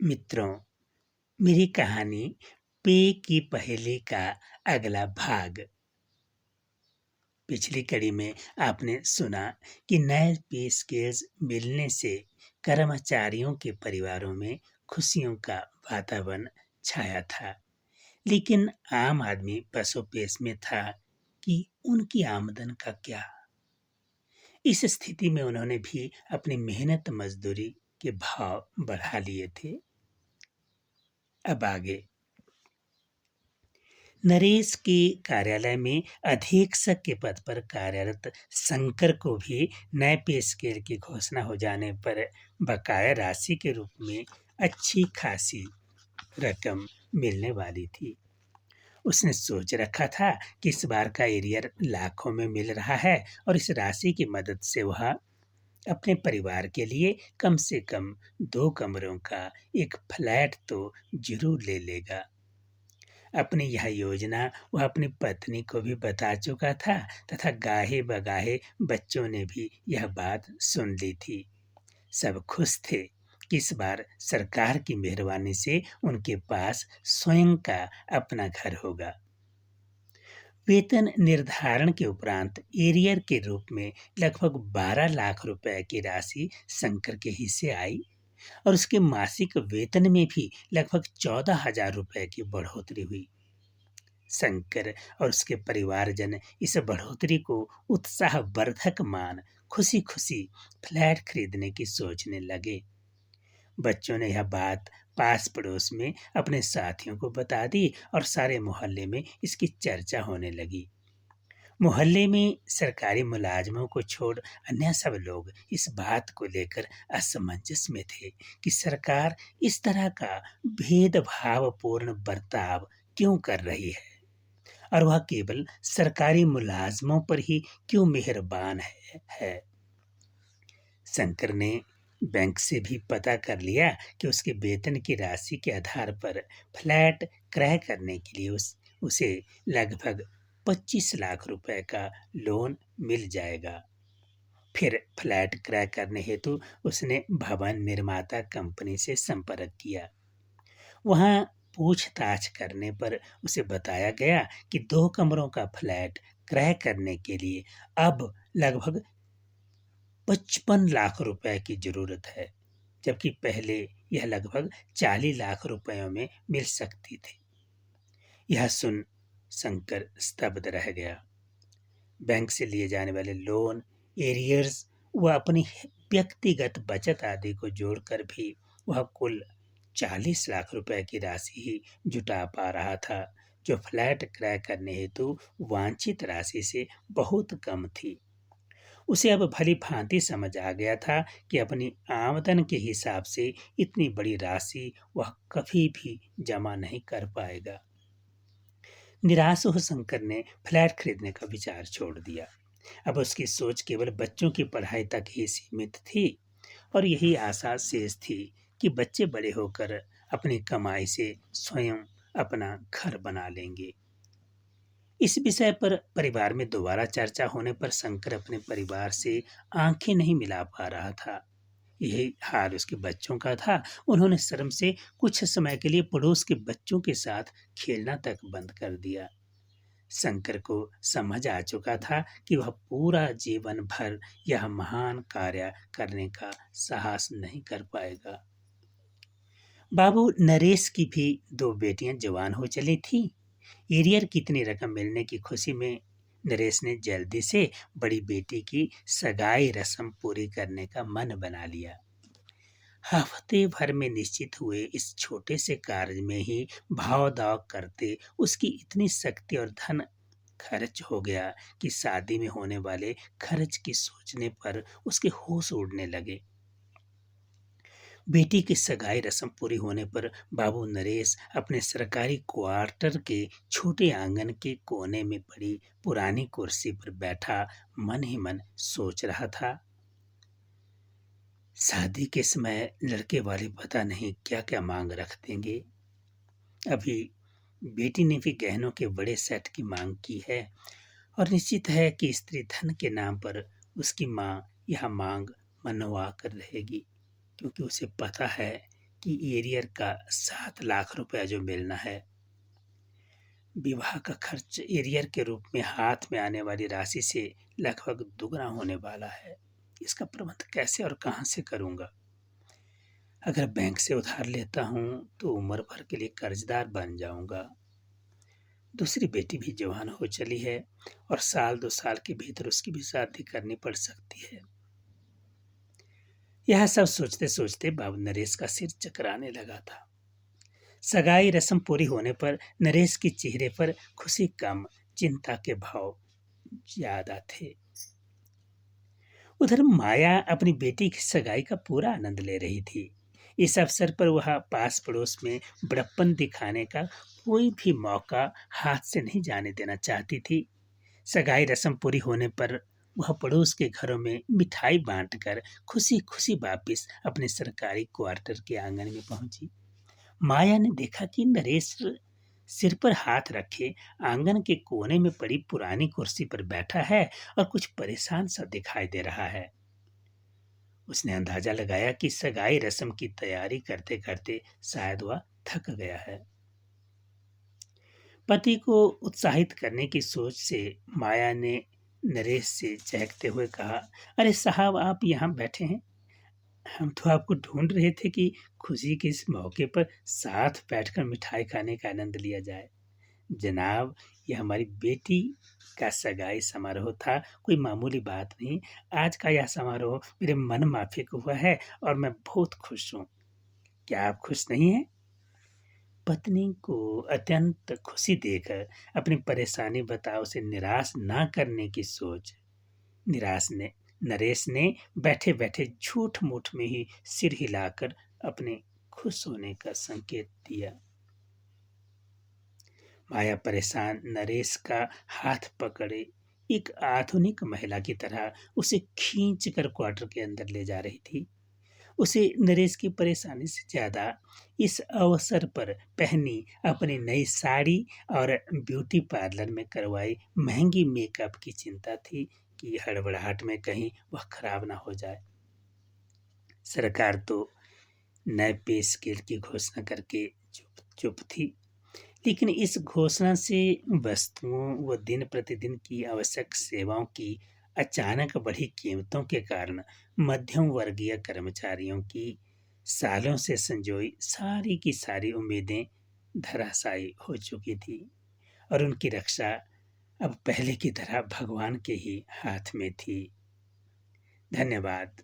मित्रों, मेरी कहानी पे की पहेली का अगला भाग। पिछली कड़ी में आपने सुना कि नए पे स्केल्स मिलने से कर्मचारियों के परिवारों में खुशियों का वातावरण छाया था। लेकिन आम आदमी पसोपेश में था कि उनकी आमदन का क्या। इस स्थिति में उन्होंने भी अपनी मेहनत मजदूरी के भाव बढ़ा लिए थे। अब आगे। नरेश के कार्यालय में अधीक्षक के पद पर कार्यरत शंकर को भी नए पे स्केल की घोषणा हो जाने पर बकाया राशि के रूप में अच्छी खासी रकम मिलने वाली थी। उसने सोच रखा था कि इस बार का एरियर लाखों में मिल रहा है और इस राशि की मदद से वह अपने परिवार के लिए कम से कम 2 कमरों का एक फ्लैट तो जरूर ले लेगा। अपनी यह योजना वह अपनी पत्नी को भी बता चुका था तथा गाहे बगाहे बच्चों ने भी यह बात सुन ली थी। सब खुश थे कि इस बार सरकार की मेहरबानी से उनके पास स्वयं का अपना घर होगा। वेतन निर्धारण के उपरांत एरियर के रूप में लगभग 12 लाख रुपए की राशि शंकर के हिस्से आई और उसके मासिक वेतन में भी लगभग 14,000 रुपए की बढ़ोतरी हुई। शंकर और उसके परिवारजन इस बढ़ोतरी को उत्साहवर्धक मान खुशी खुशी फ्लैट खरीदने की सोचने लगे। बच्चों ने यह बात पास पड़ोस में अपने साथियों को बता दी और सारे मोहल्ले में इसकी चर्चा होने लगी। मोहल्ले में सरकारी मुलाजमों को छोड़ अन्य सब लोग इस बात को लेकर असमंजस में थे कि सरकार इस तरह का भेदभावपूर्ण बर्ताव क्यों कर रही है और वह केवल सरकारी मुलाजमों पर ही क्यों मेहरबान है। शंकर ने बैंक से भी पता कर लिया कि उसके वेतन की राशि के आधार पर फ्लैट क्रय करने के लिए उसे लगभग 25 लाख रुपए का लोन मिल जाएगा। फिर फ्लैट क्रय करने हेतु उसने भवन निर्माता कंपनी से संपर्क किया। वहां पूछताछ करने पर उसे बताया गया कि 2 कमरों का फ्लैट क्रय करने के लिए अब लगभग 55 लाख रुपए की जरूरत है, जबकि पहले यह लगभग 40 लाख रुपयों में मिल सकती थी। यह सुन शंकर स्तब्ध रह गया। बैंक से लिए जाने वाले लोन, एरियर्स व अपनी व्यक्तिगत बचत आदि को जोड़कर भी वह कुल 40 लाख रुपए की राशि ही जुटा पा रहा था, जो फ्लैट क्रय करने हेतु वांछित राशि से बहुत कम थी। उसे अब भली भांति समझ आ गया था कि अपनी आमदन के हिसाब से इतनी बड़ी राशि वह कभी भी जमा नहीं कर पाएगा। निराश हो शंकर ने फ्लैट खरीदने का विचार छोड़ दिया। अब उसकी सोच केवल बच्चों की पढ़ाई तक ही सीमित थी और यही आशा शेष थी कि बच्चे बड़े होकर अपनी कमाई से स्वयं अपना घर बना लेंगे। इस विषय पर परिवार में दोबारा चर्चा होने पर शंकर अपने परिवार से आंखें नहीं मिला पा रहा था। यही हाल उसके बच्चों का था। उन्होंने शर्म से कुछ समय के लिए पड़ोस के बच्चों के साथ खेलना तक बंद कर दिया। शंकर को समझ आ चुका था कि वह पूरा जीवन भर यह महान कार्य करने का साहस नहीं कर पाएगा। बाबू नरेश की भी 2 बेटियां जवान हो चली थीं। एरियर की इतनी रकम मिलने की खुशी में नरेश ने जल्दी से बड़ी बेटी की सगाई रस्म पूरी करने का मन बना लिया। हफ्ते भर में निश्चित हुए इस छोटे से कार्य में ही भाव दाव करते उसकी इतनी शक्ति और धन खर्च हो गया कि शादी में होने वाले खर्च की सोचने पर उसके होश उड़ने लगे। बेटी की सगाई रस्म पूरी होने पर बाबू नरेश अपने सरकारी क्वार्टर के छोटे आंगन के कोने में पड़ी पुरानी कुर्सी पर बैठा मन ही मन सोच रहा था, शादी के समय लड़के वाले पता नहीं क्या क्या मांग रख देंगे। अभी बेटी ने भी गहनों के बड़े सेट की मांग की है और निश्चित है कि स्त्री धन के नाम पर उसकी मां यह मांग मनवा कर रहेगी, क्योंकि उसे पता है कि एरियर का 7 लाख रुपया जो मिलना है, विवाह का खर्च एरियर के रूप में हाथ में आने वाली राशि से लगभग दुगना होने वाला है। इसका प्रबंध कैसे और कहाँ से करूंगा? अगर बैंक से उधार लेता हूँ तो उम्र भर के लिए कर्जदार बन जाऊंगा। दूसरी बेटी भी जवान हो चली है और 1-2 साल के भीतर उसकी भी शादी करनी पड़ सकती है। यह सब सोचते सोचते बाबू नरेश का सिर चकराने लगा था। सगाई रस्म पूरी होने पर नरेश के चेहरे पर खुशी कम, चिंता के भाव ज्यादा थे। उधर माया अपनी बेटी की सगाई का पूरा आनंद ले रही थी। इस अवसर पर वह पास पड़ोस में बड़प्पन दिखाने का कोई भी मौका हाथ से नहीं जाने देना चाहती थी। सगाई रस्म पूरी होने पर वह पड़ोस के घरों में मिठाई बांटकर खुशी खुशी वापस अपने सरकारी क्वार्टर के आंगन में पहुंची। माया ने देखा कि नरेश सिर पर हाथ रखे आंगन के कोने में पड़ी पुरानी कुर्सी पर बैठा है और कुछ परेशान सा दिखाई दे रहा है। उसने अंदाजा लगाया कि सगाई रस्म की तैयारी करते करते शायद वह थक गया है। पति को उत्साहित करने की सोच से माया ने नरेश से चहकते हुए कहा, अरे साहब, आप यहाँ बैठे हैं? हम तो आपको ढूंढ रहे थे कि खुशी के इस मौके पर साथ बैठकर मिठाई खाने का आनंद लिया जाए। जनाब, यह हमारी बेटी का सगाई समारोह था, कोई मामूली बात नहीं। आज का यह समारोह मेरे मन माफिक हुआ है और मैं बहुत खुश हूँ। क्या आप खुश नहीं हैं? पत्नी को अत्यंत खुशी देखकर अपनी परेशानी बताओ उसे निराश ना करने की सोच निराश ने नरेश ने बैठे बैठे झूठ मूठ में ही सिर हिलाकर अपने खुश होने का संकेत दिया। माया परेशान नरेश का हाथ पकड़े एक आधुनिक महिला की तरह उसे खींच कर क्वार्टर के अंदर ले जा रही थी। उसे नरेश की परेशानी से ज्यादा इस अवसर पर पहनी अपनी नई साड़ी और ब्यूटी पार्लर में करवाई महंगी मेकअप की चिंता थी कि हड़बड़ाहट में कहीं वह खराब ना हो जाए। सरकार तो नए पे स्केल की घोषणा करके चुप चुप थी, लेकिन इस घोषणा से वस्तुओं व दिन प्रतिदिन की आवश्यक सेवाओं की अचानक बढ़ी कीमतों के कारण मध्यम वर्गीय कर्मचारियों की सालों से संजोई सारी की सारी उम्मीदें धराशायी हो चुकी थी और उनकी रक्षा अब पहले की तरह भगवान के ही हाथ में थी। धन्यवाद।